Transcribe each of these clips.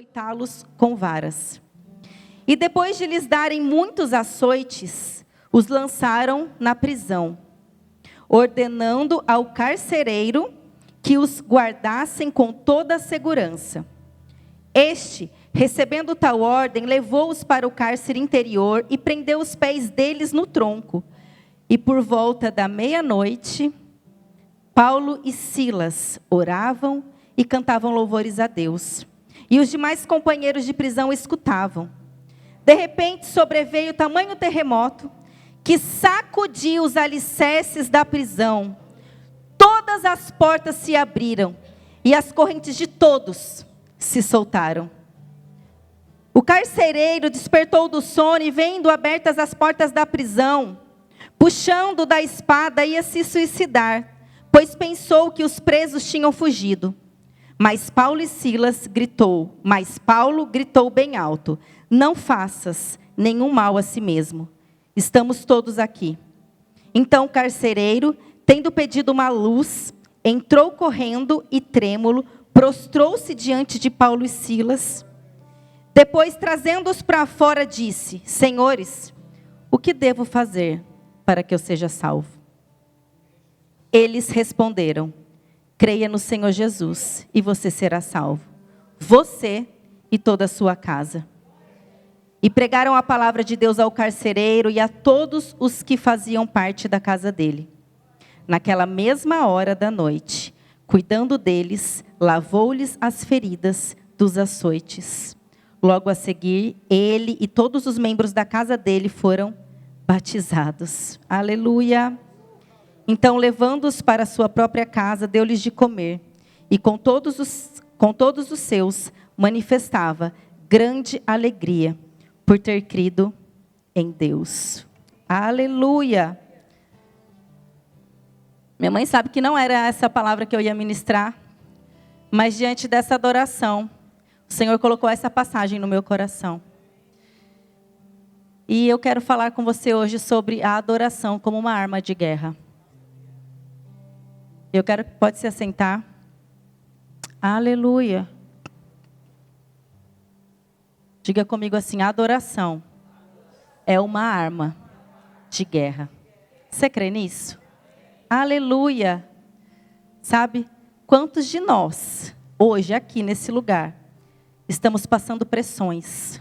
açoitá-los com varas. E depois de lhes darem muitos açoites, os lançaram na prisão, ordenando ao carcereiro que os guardassem com toda a segurança. Este, recebendo tal ordem, levou-os para o cárcere interior e prendeu os pés deles no tronco. E por volta da meia-noite, Paulo e Silas oravam e cantavam louvores a Deus. E os demais companheiros de prisão escutavam. De repente sobreveio tamanho terremoto que sacudiu os alicerces da prisão. Todas as portas se abriram e as correntes de todos se soltaram. O carcereiro despertou do sono e, vendo abertas as portas da prisão, puxando da espada, ia se suicidar, pois pensou que os presos tinham fugido. Mas Paulo gritou bem alto: não faças nenhum mal a si mesmo. Estamos todos aqui. Então o carcereiro, tendo pedido uma luz, entrou correndo e trêmulo, prostrou-se diante de Paulo e Silas. Depois, trazendo-os para fora, disse: Senhores, o que devo fazer para que eu seja salvo? Eles responderam: creia no Senhor Jesus e você será salvo, você e toda a sua casa. E pregaram a palavra de Deus ao carcereiro e a todos os que faziam parte da casa dele. Naquela mesma hora da noite, cuidando deles, lavou-lhes as feridas dos açoites. Logo a seguir, ele e todos os membros da casa dele foram batizados. Aleluia! Então, levando-os para sua própria casa, deu-lhes de comer. E com todos os seus, manifestava grande alegria por ter crido em Deus. Aleluia! Minha mãe sabe que não era essa palavra que eu ia ministrar, mas diante dessa adoração, o Senhor colocou essa passagem no meu coração. E eu quero falar com você hoje sobre a adoração como uma arma de guerra. Pode se assentar. Aleluia. Diga comigo assim: a adoração é uma arma de guerra. Você crê nisso? Aleluia. Sabe, quantos de nós, hoje aqui nesse lugar, estamos passando pressões,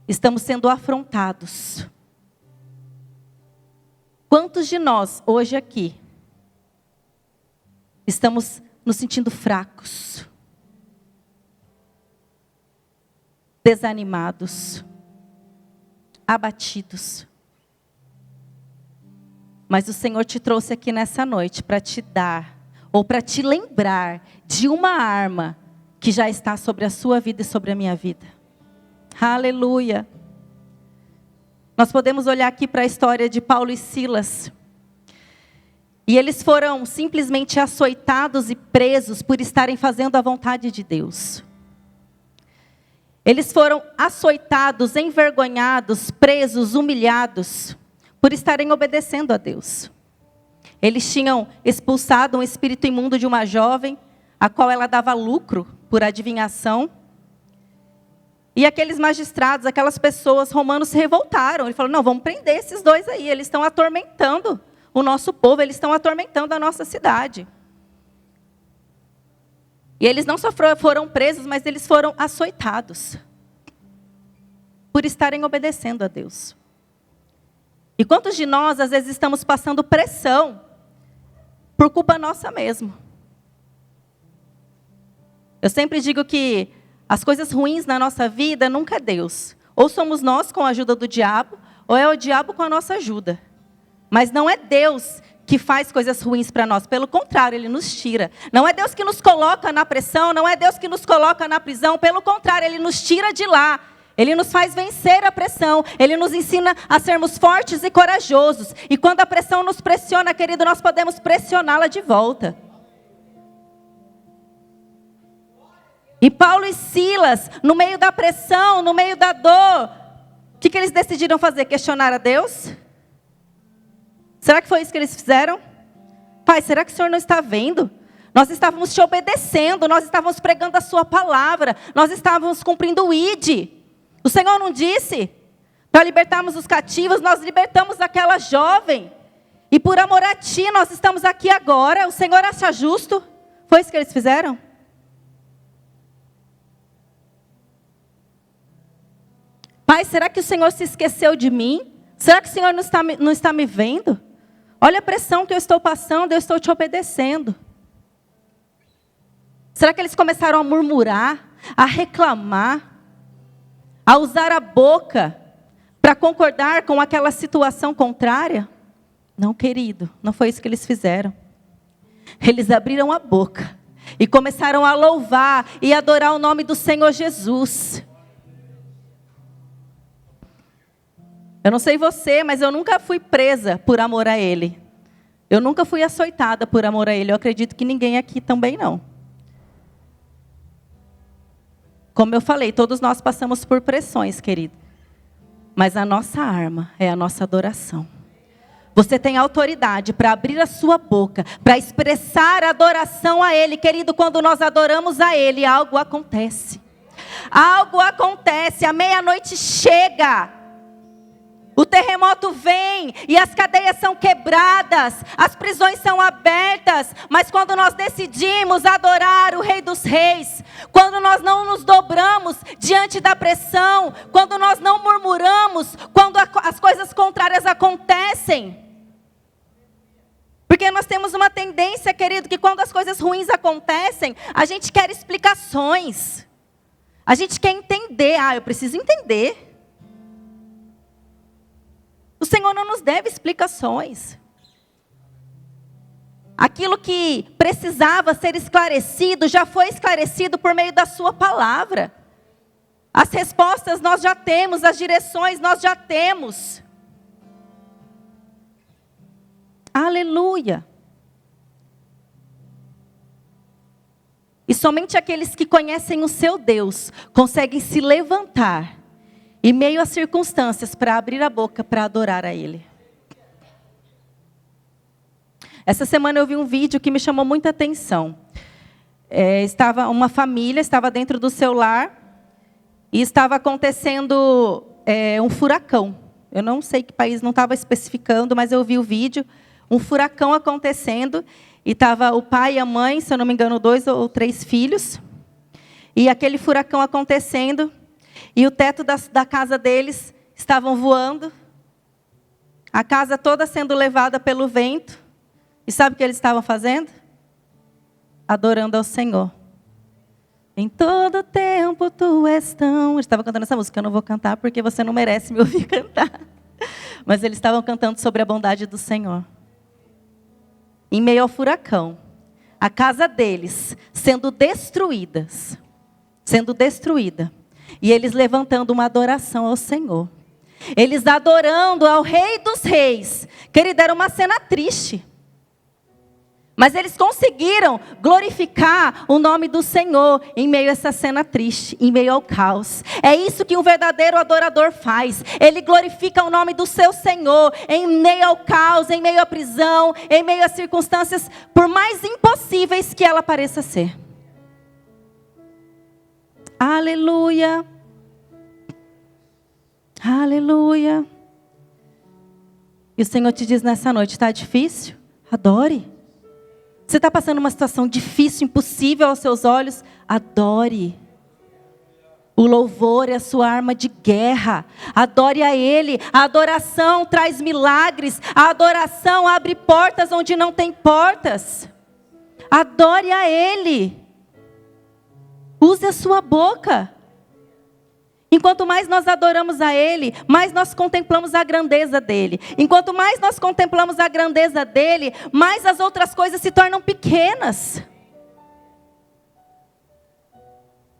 estamos sendo afrontados? Quantos de nós, hoje aqui, estamos nos sentindo fracos, desanimados, abatidos? Mas o Senhor te trouxe aqui nessa noite para te dar, ou para te lembrar de uma arma que já está sobre a sua vida e sobre a minha vida. Aleluia. Nós podemos olhar aqui para a história de Paulo e Silas. E eles foram simplesmente açoitados e presos por estarem fazendo a vontade de Deus. Eles foram açoitados, envergonhados, presos, humilhados, por estarem obedecendo a Deus. Eles tinham expulsado um espírito imundo de uma jovem, a qual ela dava lucro por adivinhação. E aqueles magistrados, aquelas pessoas romanos se revoltaram. Ele falou: não, vamos prender esses dois aí, eles estão atormentando o nosso povo, eles estão atormentando a nossa cidade. E eles não só foram presos, mas eles foram açoitados, por estarem obedecendo a Deus. E quantos de nós, às vezes, estamos passando pressão, por culpa nossa mesmo? Eu sempre digo que as coisas ruins na nossa vida nunca é Deus. Ou somos nós com a ajuda do diabo, ou é o diabo com a nossa ajuda. Mas não é Deus que faz coisas ruins para nós. Pelo contrário, Ele nos tira. Não é Deus que nos coloca na pressão, não é Deus que nos coloca na prisão. Pelo contrário, Ele nos tira de lá. Ele nos faz vencer a pressão. Ele nos ensina a sermos fortes e corajosos. E quando a pressão nos pressiona, querido, nós podemos pressioná-la de volta. E Paulo e Silas, no meio da pressão, no meio da dor, o que eles decidiram fazer? Questionar a Deus? Será que foi isso que eles fizeram? Pai, será que o Senhor não está vendo? Nós estávamos te obedecendo, nós estávamos pregando a sua palavra, nós estávamos cumprindo o ID. O Senhor não disse para libertarmos os cativos, nós libertamos aquela jovem. E por amor a ti, nós estamos aqui agora. O Senhor acha justo? Foi isso que eles fizeram? Pai, será que o Senhor se esqueceu de mim? Será que o Senhor não está me vendo? Olha a pressão que eu estou passando, eu estou te obedecendo. Será que eles começaram a murmurar, a reclamar, a usar a boca para concordar com aquela situação contrária? Não, querido, não foi isso que eles fizeram. Eles abriram a boca e começaram a louvar e adorar o nome do Senhor Jesus. Eu não sei você, mas eu nunca fui presa por amor a Ele. Eu nunca fui açoitada por amor a Ele. Eu acredito que ninguém aqui também não. Como eu falei, todos nós passamos por pressões, querido. Mas a nossa arma é a nossa adoração. Você tem autoridade para abrir a sua boca, para expressar adoração a Ele. Querido, quando nós adoramos a Ele, algo acontece. Algo acontece, a meia-noite chega. O terremoto vem e as cadeias são quebradas, as prisões são abertas, mas quando nós decidimos adorar o Rei dos Reis, quando nós não nos dobramos diante da pressão, quando nós não murmuramos, quando as coisas contrárias acontecem, porque nós temos uma tendência, querido, que quando as coisas ruins acontecem, a gente quer explicações, a gente quer entender, eu preciso entender. O Senhor não nos deve explicações. Aquilo que precisava ser esclarecido, já foi esclarecido por meio da sua palavra. As respostas nós já temos, as direções nós já temos. Aleluia. E somente aqueles que conhecem o seu Deus conseguem se levantar em meio às circunstâncias para abrir a boca para adorar a Ele. Essa semana eu vi um vídeo que me chamou muita atenção. Uma família estava dentro do seu lar e estava acontecendo um furacão. Eu não sei que país, não estava especificando, mas eu vi o vídeo. Um furacão acontecendo e estava o pai e a mãe, se eu não me engano, 2 ou 3 filhos. E aquele furacão acontecendo. E o teto da casa deles estavam voando. A casa toda sendo levada pelo vento. E sabe o que eles estavam fazendo? Adorando ao Senhor. Em todo tempo tu és tão... Eu estava cantando essa música, eu não vou cantar porque você não merece me ouvir cantar. Mas eles estavam cantando sobre a bondade do Senhor. Em meio ao furacão. A casa deles sendo destruída. E eles levantando uma adoração ao Senhor. Eles adorando ao Rei dos Reis. Querido, era uma cena triste. Mas eles conseguiram glorificar o nome do Senhor em meio a essa cena triste, em meio ao caos. É isso que um verdadeiro adorador faz. Ele glorifica o nome do seu Senhor em meio ao caos, em meio à prisão, em meio às circunstâncias, por mais impossíveis que ela pareça ser. Aleluia. Aleluia. E o Senhor te diz nessa noite, está difícil? Adore. Você está passando uma situação difícil, impossível aos seus olhos? Adore. O louvor é a sua arma de guerra. Adore a Ele. A adoração traz milagres. A adoração abre portas onde não tem portas. Adore a Ele. Use a sua boca. Enquanto mais nós adoramos a Ele, mais nós contemplamos a grandeza dEle. Enquanto mais nós contemplamos a grandeza dEle, mais as outras coisas se tornam pequenas.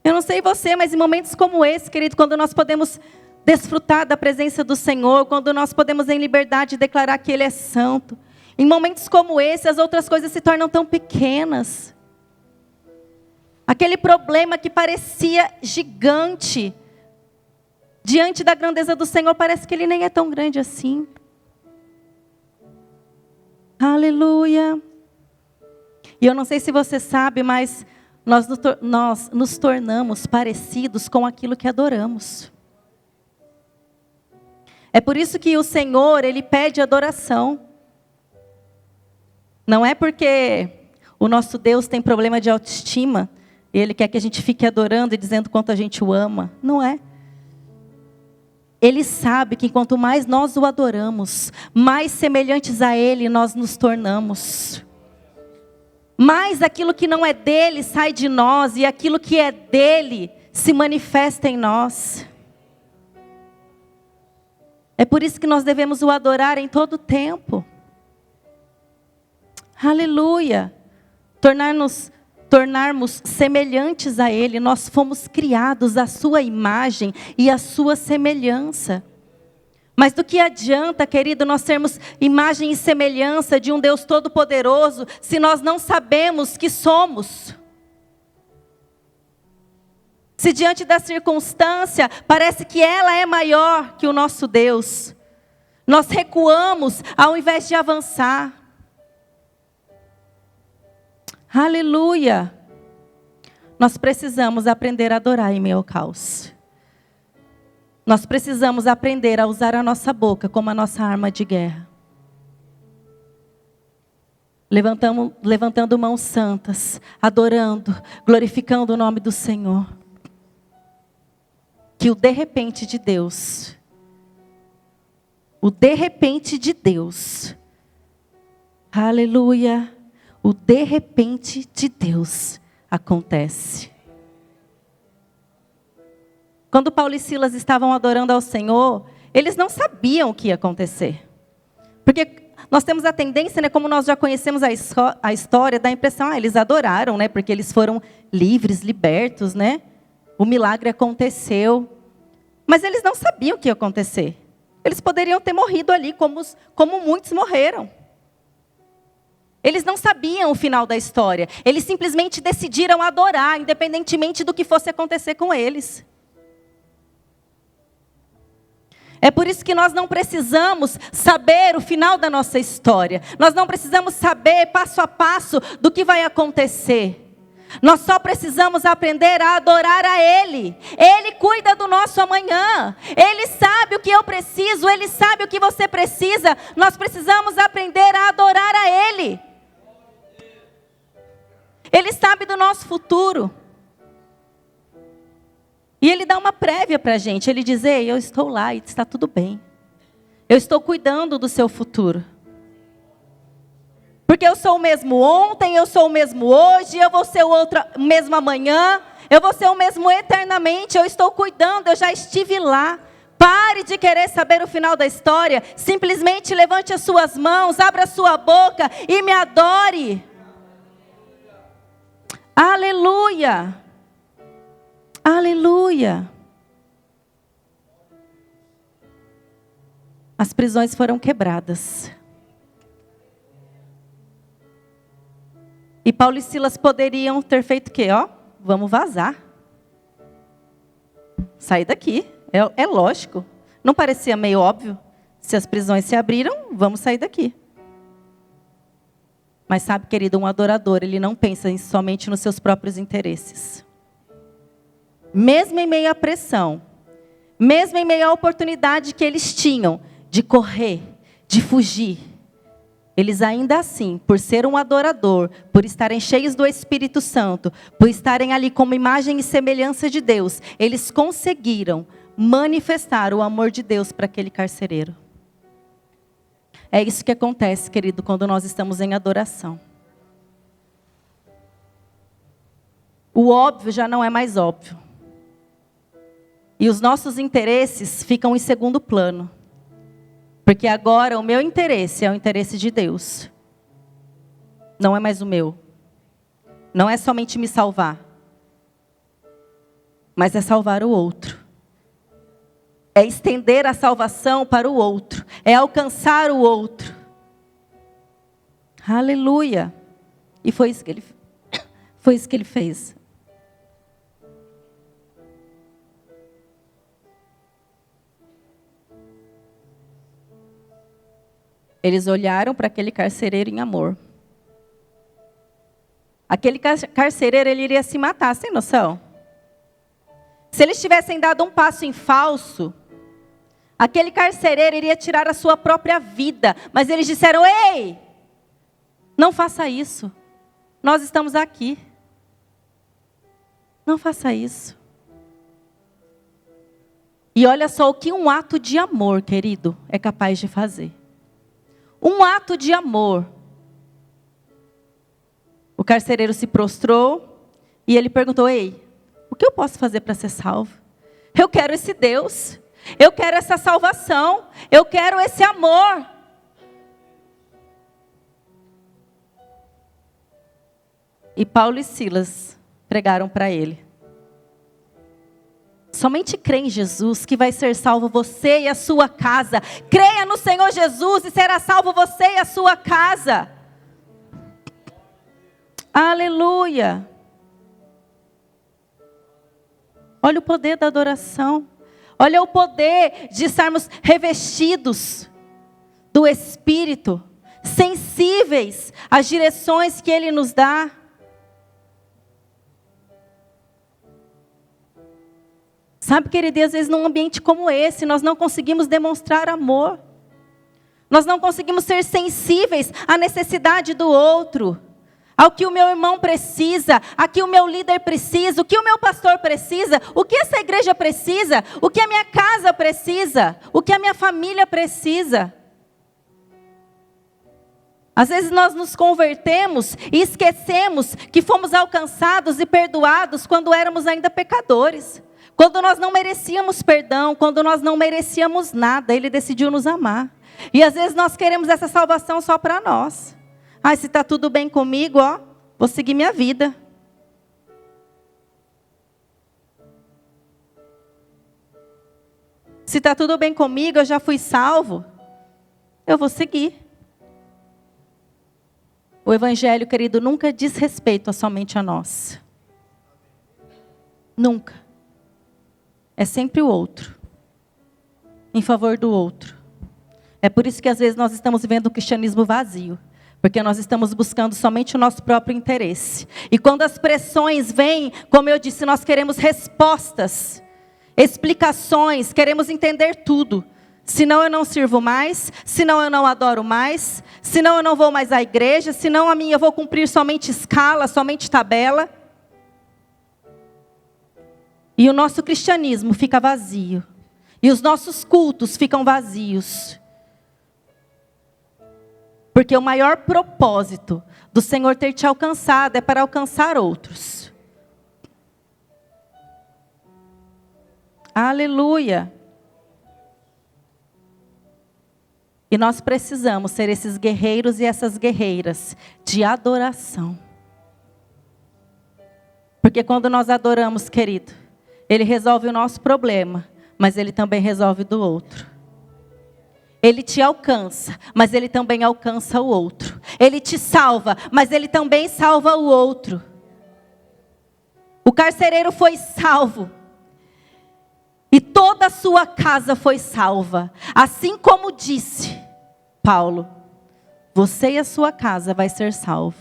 Eu não sei você, mas em momentos como esse, querido, quando nós podemos desfrutar da presença do Senhor, quando nós podemos em liberdade declarar que Ele é santo, em momentos como esse, as outras coisas se tornam tão pequenas. Aquele problema que parecia gigante, diante da grandeza do Senhor, parece que Ele nem é tão grande assim. Aleluia. E eu não sei se você sabe, mas nós nos tornamos parecidos com aquilo que adoramos. É por isso que o Senhor, Ele pede adoração. Não é porque o nosso Deus tem problema de autoestima, e Ele quer que a gente fique adorando e dizendo quanto a gente o ama. Não é. Ele sabe que quanto mais nós o adoramos, mais semelhantes a Ele nós nos tornamos. Mais aquilo que não é dele sai de nós, e aquilo que é dele se manifesta em nós. É por isso que nós devemos o adorar em todo o tempo. Aleluia. Tornarmos semelhantes a Ele. Nós fomos criados à sua imagem e à sua semelhança. Mas do que adianta, querido, nós termos imagem e semelhança de um Deus Todo-Poderoso, se nós não sabemos que somos? Se diante da circunstância, parece que ela é maior que o nosso Deus, nós recuamos ao invés de avançar. Aleluia! Nós precisamos aprender a adorar em meio ao caos. Nós precisamos aprender a usar a nossa boca como a nossa arma de guerra. Levantando mãos santas, adorando, glorificando o nome do Senhor. Que o de repente de Deus, aleluia, o de repente de Deus acontece. Quando Paulo e Silas estavam adorando ao Senhor, eles não sabiam o que ia acontecer. Porque nós temos a tendência, como nós já conhecemos a história, da impressão, eles adoraram, porque eles foram livres, libertos, O milagre aconteceu. Mas eles não sabiam o que ia acontecer. Eles poderiam ter morrido ali, como muitos morreram. Eles não sabiam o final da história. Eles simplesmente decidiram adorar, independentemente do que fosse acontecer com eles. É por isso que nós não precisamos saber o final da nossa história. Nós não precisamos saber passo a passo do que vai acontecer. Nós só precisamos aprender a adorar a Ele. Ele cuida do nosso amanhã. Ele sabe o que eu preciso. Ele sabe o que você precisa. Nós precisamos aprender a adorar a Ele. Ele sabe do nosso futuro. E Ele dá uma prévia para a gente. Ele diz, ei, eu estou lá e está tudo bem. Eu estou cuidando do seu futuro. Porque eu sou o mesmo ontem, eu sou o mesmo hoje, eu vou ser o mesmo amanhã, eu vou ser o mesmo eternamente, eu estou cuidando, eu já estive lá. Pare de querer saber o final da história, simplesmente levante as suas mãos, abra a sua boca e me adore. Aleluia! Aleluia! As prisões foram quebradas. E Paulo e Silas poderiam ter feito o quê? Vamos vazar. Sair daqui. É lógico. Não parecia meio óbvio? Se as prisões se abriram, vamos sair daqui. Mas sabe, querido, um adorador, ele não pensa somente nos seus próprios interesses. Mesmo em meio à pressão, mesmo em meio à oportunidade que eles tinham de correr, de fugir, eles ainda assim, por ser um adorador, por estarem cheios do Espírito Santo, por estarem ali como imagem e semelhança de Deus, eles conseguiram manifestar o amor de Deus para aquele carcereiro. É isso que acontece, querido, quando nós estamos em adoração. O óbvio já não é mais óbvio. E os nossos interesses ficam em segundo plano. Porque agora o meu interesse é o interesse de Deus. Não é mais o meu. Não é somente me salvar. Mas é salvar o outro. É estender a salvação para o outro. É alcançar o outro. Aleluia. E foi isso que ele fez. Eles olharam para aquele carcereiro em amor. aquele carcereiro ele iria se matar, sem noção? Se eles tivessem dado um passo em falso, aquele carcereiro iria tirar a sua própria vida. Mas eles disseram: ei, não faça isso. Nós estamos aqui. Não faça isso. E olha só o que um ato de amor, querido, é capaz de fazer. Um ato de amor. O carcereiro se prostrou e ele perguntou: ei, o que eu posso fazer para ser salvo? Eu quero esse Deus. Eu quero essa salvação. Eu quero esse amor. E Paulo e Silas pregaram para ele: somente crê em Jesus que vai ser salvo você e a sua casa. Creia no Senhor Jesus e será salvo você e a sua casa. Aleluia. Olha o poder da adoração. Olha o poder de estarmos revestidos do Espírito, sensíveis às direções que Ele nos dá. Sabe, querido, às vezes num ambiente como esse, nós não conseguimos demonstrar amor. Nós não conseguimos ser sensíveis à necessidade do outro, ao que o meu irmão precisa, ao que o meu líder precisa, o que o meu pastor precisa, o que essa igreja precisa, o que a minha casa precisa, o que a minha família precisa. Às vezes nós nos convertemos e esquecemos que fomos alcançados e perdoados quando éramos ainda pecadores. Quando nós não merecíamos perdão, quando nós não merecíamos nada, Ele decidiu nos amar. E às vezes nós queremos essa salvação só para nós. Ah, se está tudo bem comigo, ó, vou seguir minha vida. Se está tudo bem comigo, eu já fui salvo, eu vou seguir. O Evangelho, querido, nunca diz respeito somente a nós. Nunca. É sempre o outro. Em favor do outro. É por isso que às vezes nós estamos vivendo um cristianismo vazio. Porque nós estamos buscando somente o nosso próprio interesse. E quando as pressões vêm, como eu disse, nós queremos respostas, explicações, queremos entender tudo. Senão eu não sirvo mais, senão eu não adoro mais, senão eu não vou mais à igreja, senão a minha eu vou cumprir somente escala, somente tabela. E o nosso cristianismo fica vazio. E os nossos cultos ficam vazios. Porque o maior propósito do Senhor ter te alcançado é para alcançar outros. Aleluia. E nós precisamos ser esses guerreiros e essas guerreiras de adoração. Porque quando nós adoramos, querido, Ele resolve o nosso problema, mas Ele também resolve do outro. Ele te alcança, mas Ele também alcança o outro. Ele te salva, mas Ele também salva o outro. O carcereiro foi salvo. E toda a sua casa foi salva. Assim como disse Paulo, você e a sua casa vai ser salvo.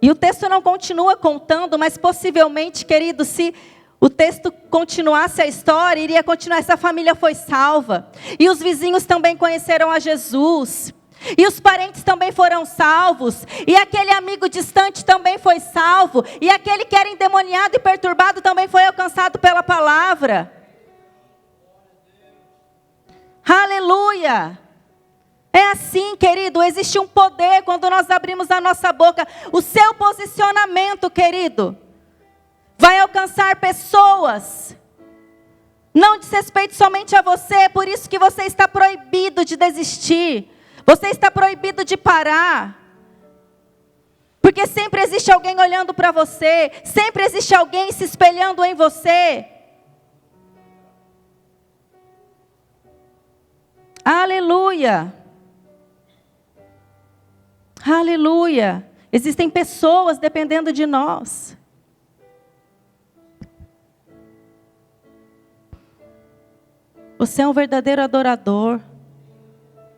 E o texto não continua contando, mas possivelmente, querido, se o texto continuasse a história, iria continuar, essa família foi salva. E os vizinhos também conheceram a Jesus. E os parentes também foram salvos. E aquele amigo distante também foi salvo. E aquele que era endemoniado e perturbado também foi alcançado pela palavra. Aleluia! É assim, querido, existe um poder quando nós abrimos a nossa boca. O seu posicionamento, querido, vai alcançar pessoas. Não diz respeito somente a você, é por isso que você está proibido de desistir. Você está proibido de parar. Porque sempre existe alguém olhando para você. Sempre existe alguém se espelhando em você. Aleluia. Aleluia. Existem pessoas dependendo de nós. Você é um verdadeiro adorador.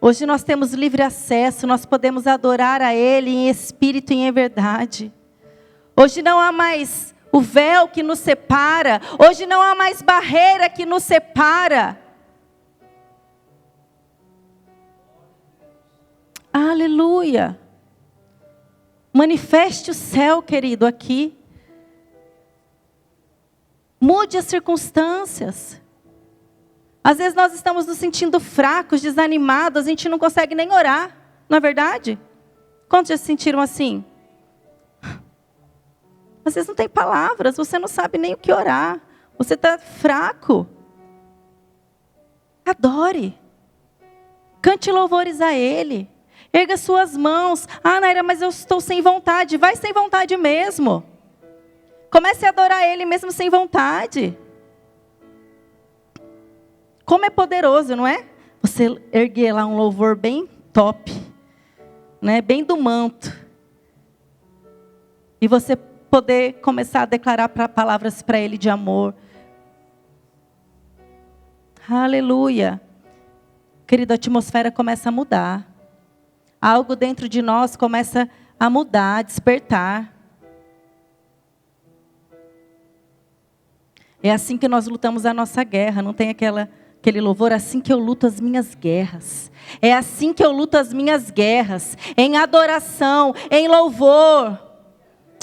Hoje nós temos livre acesso, nós podemos adorar a Ele em espírito e em verdade. Hoje não há mais o véu que nos separa, hoje não há mais barreira que nos separa. Aleluia. Manifeste o céu, querido, aqui. Mude as circunstâncias. Às vezes nós estamos nos sentindo fracos, desanimados, a gente não consegue nem orar, não é verdade? Quantos já se sentiram assim? Às vezes não tem palavras, você não sabe nem o que orar, você está fraco. Adore, cante louvores a Ele, erga suas mãos. Ah, Naira, mas eu estou sem vontade. Vai sem vontade mesmo. Comece a adorar Ele mesmo sem vontade. Como é poderoso, não é? Você erguer lá um louvor bem top, né? Bem do manto. E você poder começar a declarar palavras para Ele de amor. Aleluia. Querido, a atmosfera começa a mudar. Algo dentro de nós começa a mudar, a despertar. É assim que nós lutamos a nossa guerra. Não tem aquele louvor, assim que eu luto as minhas guerras. É assim que eu luto as minhas guerras. Em adoração, em louvor.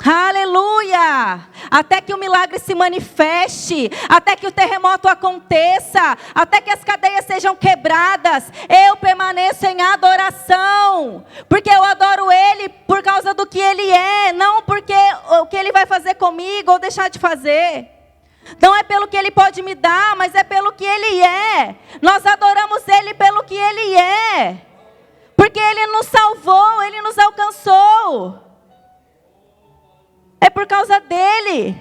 Aleluia! Até que o milagre se manifeste, até que o terremoto aconteça, até que as cadeias sejam quebradas, eu permaneço em adoração, porque eu adoro Ele por causa do que Ele é, não porque o que Ele vai fazer comigo ou deixar de fazer. Não é pelo que Ele pode me dar, mas é pelo que Ele é. Nós adoramos Ele pelo que Ele é, porque Ele nos salvou, Ele nos alcançou. É por causa dEle.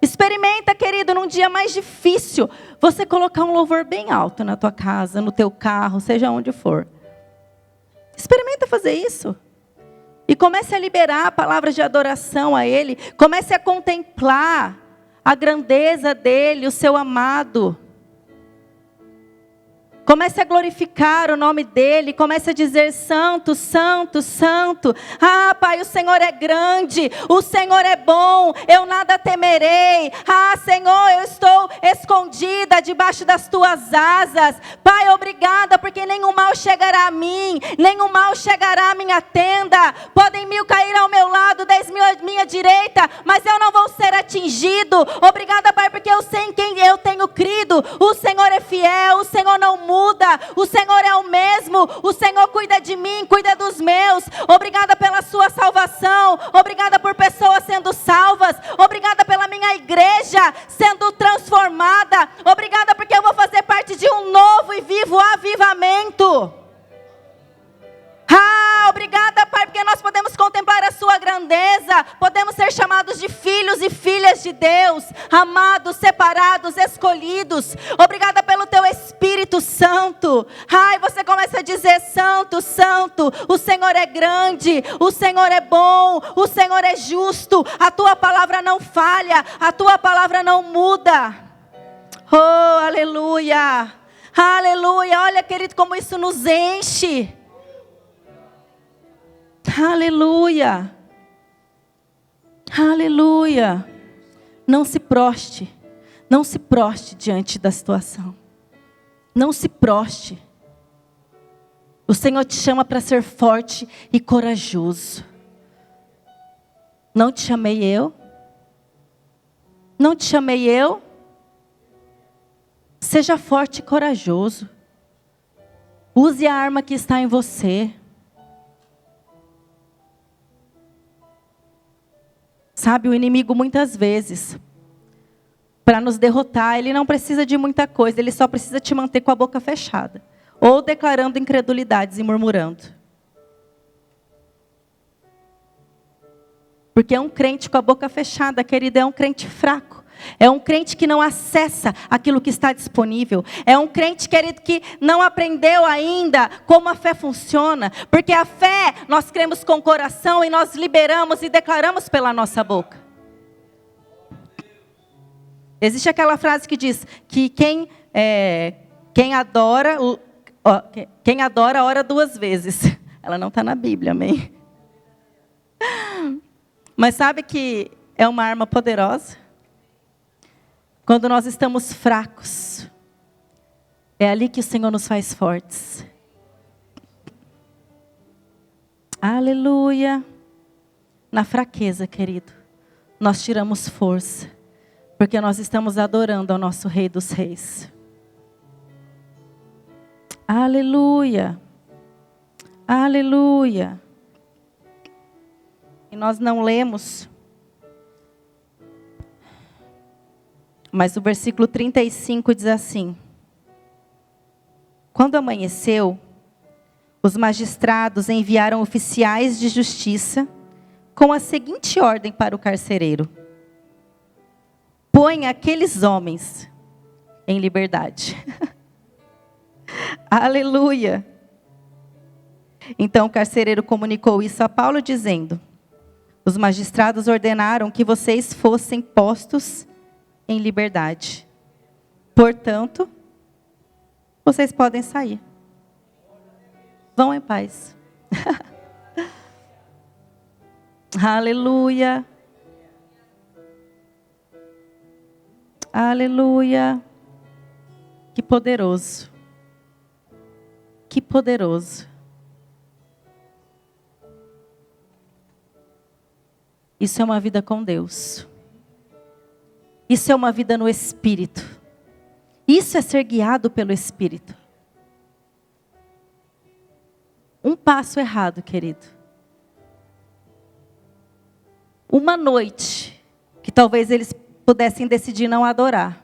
Experimenta, querido, num dia mais difícil, você colocar um louvor bem alto na tua casa, no teu carro, seja onde for. Experimenta fazer isso. E comece a liberar palavras de adoração a Ele. Comece a contemplar a grandeza dEle, o seu amado. Comece a glorificar o nome dEle. Comece a dizer: Santo, Santo, Santo. Ah, Pai, o Senhor é grande. O Senhor é bom. Eu nada temerei. Ah, Senhor, eu estou escondida debaixo das Tuas asas. Pai, obrigada, porque nenhum mal chegará a mim. Nenhum mal chegará à minha tenda. Podem 1000 cair ao meu lado, 10.000 à minha direita, mas eu não vou ser atingido. Obrigada, Pai, porque eu sei em quem eu tenho crido. O Senhor é fiel. O Senhor não muda. O Senhor é o mesmo. O Senhor cuida de mim, cuida dos meus. Obrigada pela sua salvação. Obrigada por pessoas sendo salvas. Obrigada pela minha igreja sendo transformada. Obrigada porque eu vou fazer parte de um novo e vivo avivamento. Ah, obrigada, Pai, porque nós podemos contemplar a sua grandeza, podemos ser chamados de filhos e filhas de Deus, amados, separados, escolhidos. Obrigada pelo teu Espírito Santo. Ai, você começa a dizer: Santo, Santo, o Senhor é grande, o Senhor é bom, o Senhor é justo, a tua palavra não falha, a tua palavra não muda. Oh, aleluia, aleluia. Olha, querido, como isso nos enche. Aleluia, aleluia. Não se proste diante da situação. Não se proste. O Senhor te chama para ser forte e corajoso. Não te chamei eu? Não te chamei eu? Seja forte e corajoso. Use a arma que está em você. Sabe, o inimigo muitas vezes, para nos derrotar, ele não precisa de muita coisa, ele só precisa te manter com a boca fechada, ou declarando incredulidades e murmurando. Porque é um crente com a boca fechada, querido, é um crente fraco. É um crente que não acessa aquilo que está disponível. É um crente, querido, que não aprendeu ainda como a fé funciona. Porque a fé, nós cremos com o coração e nós liberamos e declaramos pela nossa boca. Existe aquela frase que diz que quem adora, Ó, quem adora, ora 2 vezes. Ela não está na Bíblia, amém? Mas sabe que é uma arma poderosa? Quando nós estamos fracos, é ali que o Senhor nos faz fortes. Aleluia. Na fraqueza, querido, nós tiramos força, porque nós estamos adorando ao nosso Rei dos Reis. Aleluia. Aleluia. E nós não lemos, mas o versículo 35 diz assim: quando amanheceu, os magistrados enviaram oficiais de justiça com a seguinte ordem para o carcereiro: põe aqueles homens em liberdade. Aleluia. Então o carcereiro comunicou isso a Paulo, dizendo: os magistrados ordenaram que vocês fossem postos em liberdade. Portanto, vocês podem sair. Vão em paz. Aleluia. Aleluia. Que poderoso. Que poderoso. Isso é uma vida com Deus. Isso é uma vida no Espírito. Isso é ser guiado pelo Espírito. Um passo errado, querido. Uma noite que talvez eles pudessem decidir não adorar.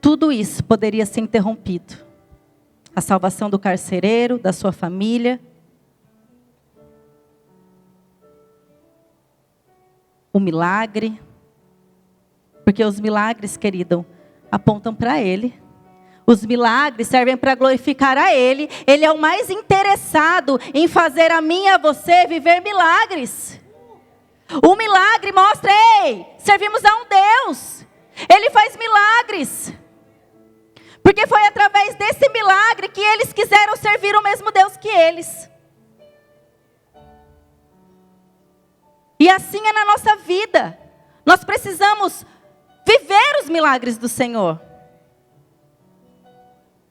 Tudo isso poderia ser interrompido. A salvação do carcereiro, da sua família. O milagre. Porque os milagres, querido, apontam para Ele. Os milagres servem para glorificar a Ele. Ele é o mais interessado em fazer a mim e a você viver milagres. O milagre mostra, ei, servimos a um Deus. Ele faz milagres. Porque foi através desse milagre que eles quiseram servir o mesmo Deus que eles. E assim é na nossa vida. Nós precisamos viver os milagres do Senhor.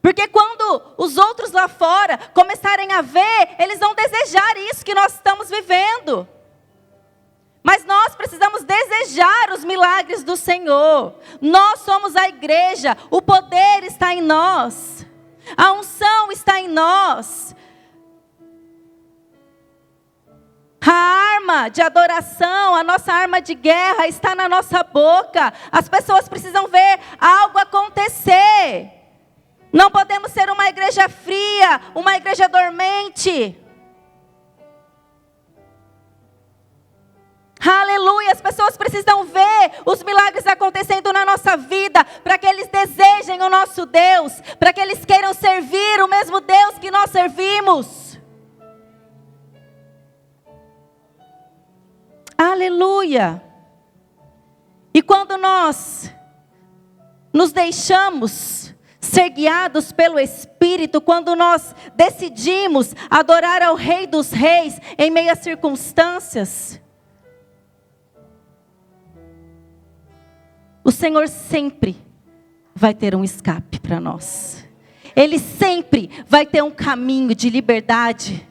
Porque quando os outros lá fora começarem a ver, eles vão desejar isso que nós estamos vivendo. Mas nós precisamos desejar os milagres do Senhor. Nós somos a igreja, o poder está em nós. A unção está em nós. A arma de adoração, a nossa arma de guerra está na nossa boca. As pessoas precisam ver algo acontecer. Não podemos ser uma igreja fria, uma igreja dormente. Aleluia, as pessoas precisam ver os milagres acontecendo na nossa vida, para que eles desejem o nosso Deus, para que eles queiram servir o mesmo Deus que nós servimos. Aleluia. E quando nós nos deixamos ser guiados pelo Espírito, quando nós decidimos adorar ao Rei dos Reis em meio às circunstâncias, o Senhor sempre vai ter um escape para nós. Ele sempre vai ter um caminho de liberdade.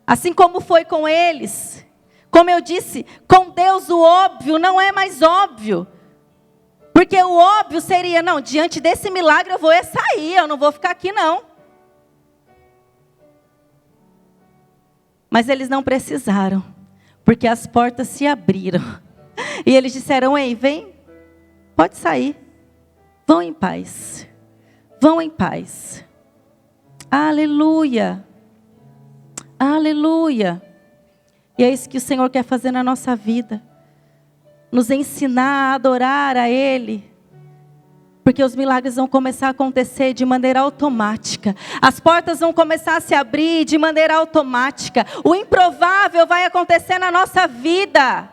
Assim como foi com eles. Como eu disse, com Deus o óbvio não é mais óbvio. Porque o óbvio seria, não, diante desse milagre eu vou sair, eu não vou ficar aqui não. Mas eles não precisaram, porque as portas se abriram. E eles disseram, ei, vem, pode sair. Vão em paz. Vão em paz. Aleluia. Aleluia. E é isso que o Senhor quer fazer na nossa vida. Nos ensinar a adorar a Ele. Porque os milagres vão começar a acontecer de maneira automática. As portas vão começar a se abrir de maneira automática. O improvável vai acontecer na nossa vida.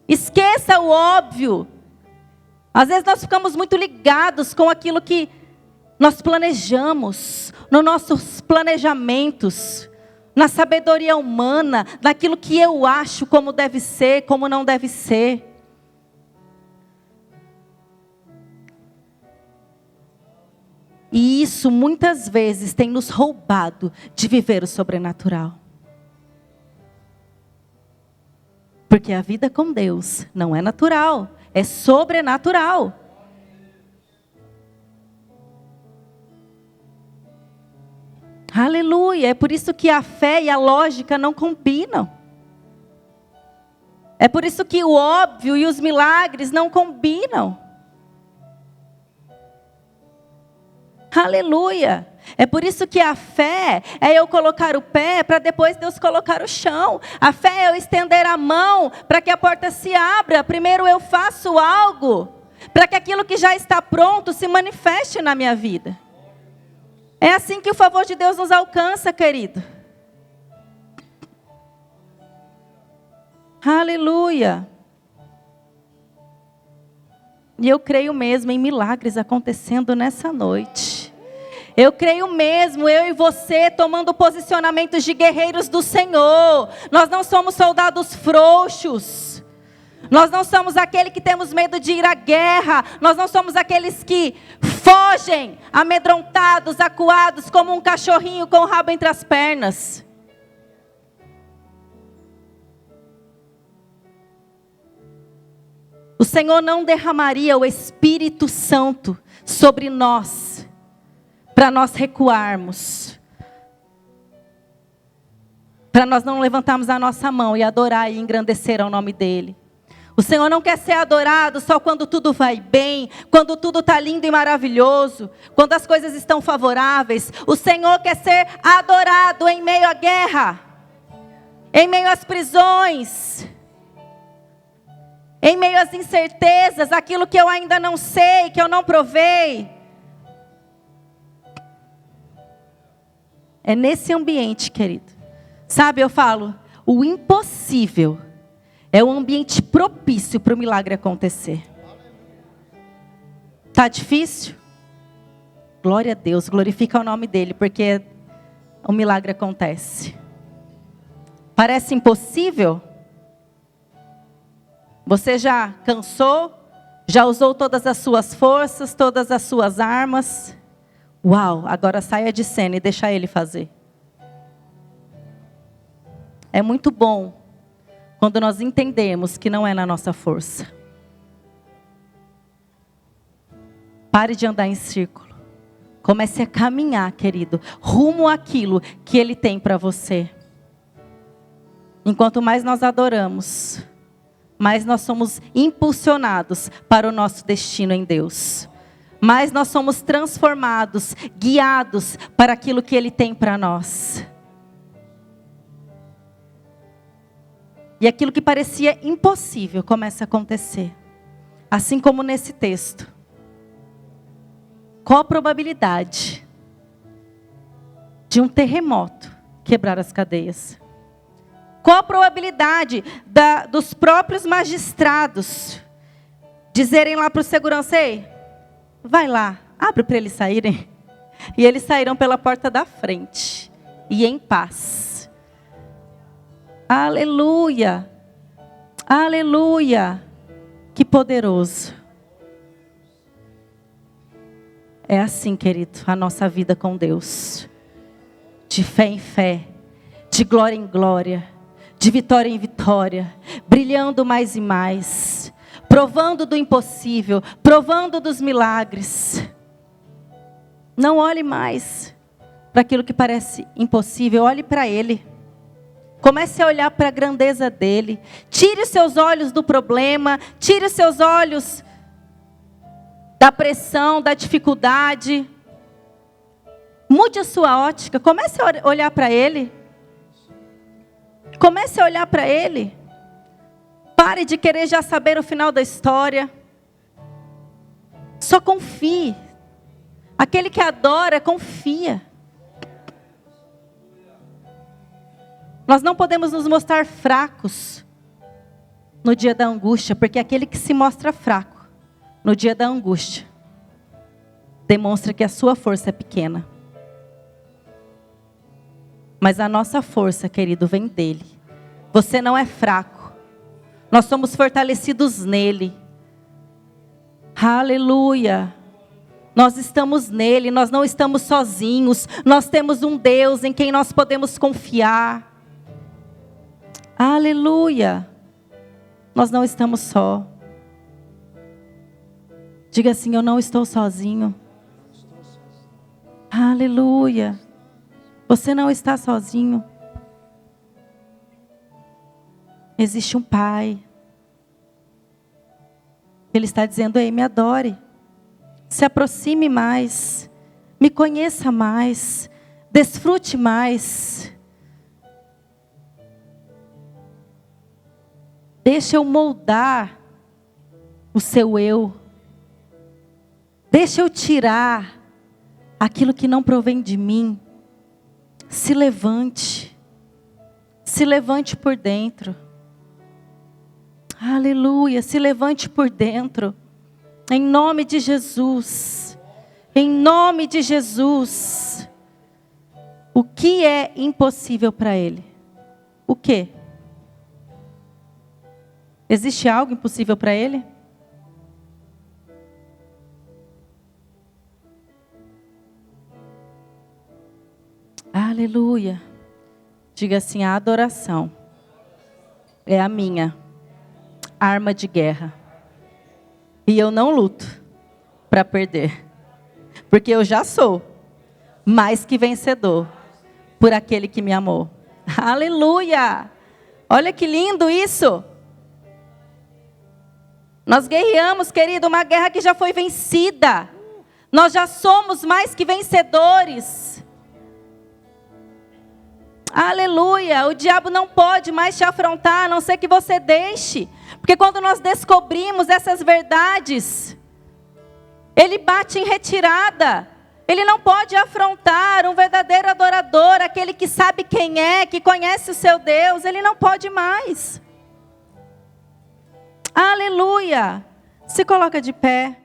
Esqueça o óbvio. Às vezes nós ficamos muito ligados com aquilo que Nós planejamos, nos nossos planejamentos, na sabedoria humana, naquilo que eu acho como deve ser, como não deve ser. E isso muitas vezes tem nos roubado de viver o sobrenatural. Porque a vida com Deus não é natural, é sobrenatural. Aleluia, é por isso que a fé e a lógica não combinam. É por isso que o óbvio e os milagres não combinam. Aleluia. É por isso que a fé é eu colocar o pé para depois Deus colocar o chão. A fé é eu estender a mão para que a porta se abra. Primeiro eu faço algo para que aquilo que já está pronto se manifeste na minha vida. É assim que o favor de Deus nos alcança, querido. Aleluia. E eu creio mesmo em milagres acontecendo nessa noite. Eu creio mesmo, eu e você, tomando posicionamentos de guerreiros do Senhor. Nós não somos soldados frouxos. Nós não somos aquele que temos medo de ir à guerra. Nós não somos aqueles que fogem, amedrontados, acuados, como um cachorrinho com o rabo entre as pernas. O Senhor não derramaria o Espírito Santo sobre nós, para nós recuarmos, para nós não levantarmos a nossa mão e adorar e engrandecer ao nome dEle. O Senhor não quer ser adorado só quando tudo vai bem, quando tudo está lindo e maravilhoso, quando as coisas estão favoráveis. O Senhor quer ser adorado em meio à guerra, em meio às prisões, em meio às incertezas, aquilo que eu ainda não sei, que eu não provei. É nesse ambiente, querido. Sabe, eu falo, o impossível é um ambiente propício para o milagre acontecer. Está difícil? Glória a Deus, glorifica o nome dEle, porque o milagre acontece. Parece impossível? Você já cansou? Já usou todas as suas forças, todas as suas armas? Uau, agora saia de cena e deixa Ele fazer. É muito bom quando nós entendemos que não é na nossa força. Pare de andar em círculo. Comece a caminhar, querido, rumo àquilo que Ele tem para você. Enquanto mais nós adoramos, mais nós somos impulsionados para o nosso destino em Deus. Mais nós somos transformados, guiados para aquilo que Ele tem para nós. E aquilo que parecia impossível começa a acontecer. Assim como nesse texto. Qual a probabilidade de um terremoto quebrar as cadeias? Qual a probabilidade dos próprios magistrados dizerem lá para o segurança: ei, vai lá, abre para eles saírem. E eles saíram pela porta da frente. E em paz. Aleluia. Aleluia. Que poderoso. É assim, querido, a nossa vida com Deus. De fé em fé. De glória em glória. De vitória em vitória. Brilhando mais e mais. Provando do impossível. Provando dos milagres. Não olhe mais para aquilo que parece impossível. Olhe para Ele. Comece a olhar para a grandeza dEle. Tire os seus olhos do problema. Tire os seus olhos da pressão, da dificuldade. Mude a sua ótica. Comece a olhar para Ele. Comece a olhar para Ele. Pare de querer já saber o final da história. Só confie. Aquele que adora, confia. Nós não podemos nos mostrar fracos no dia da angústia, porque aquele que se mostra fraco no dia da angústia demonstra que a sua força é pequena. Mas a nossa força, querido, vem dele. Você não é fraco. Nós somos fortalecidos nele. Aleluia. Nós estamos nele, nós não estamos sozinhos. Nós temos um Deus em quem nós podemos confiar. Aleluia. Nós não estamos só. Diga assim: eu não estou sozinho. Aleluia. Você não está sozinho. Existe um Pai. Ele está dizendo: ei, me adore. Se aproxime mais. Me conheça mais. Desfrute mais. Deixa eu moldar o seu eu. Deixa eu tirar aquilo que não provém de mim. Se levante. Se levante por dentro. Aleluia. Se levante por dentro. Em nome de Jesus. Em nome de Jesus. O que é impossível para Ele? O quê? Existe algo impossível para Ele? Aleluia. Diga assim: a adoração é a minha arma de guerra. E eu não luto para perder. Porque eu já sou mais que vencedor por aquele que me amou. Aleluia. Olha que lindo isso. Nós guerreamos, querido, uma guerra que já foi vencida. Nós já somos mais que vencedores. Aleluia. O diabo não pode mais te afrontar, a não ser que você deixe. Porque quando nós descobrimos essas verdades, ele bate em retirada. Ele não pode afrontar um verdadeiro adorador, aquele que sabe quem é, que conhece o seu Deus. Ele não pode mais. Aleluia. Se coloca de pé.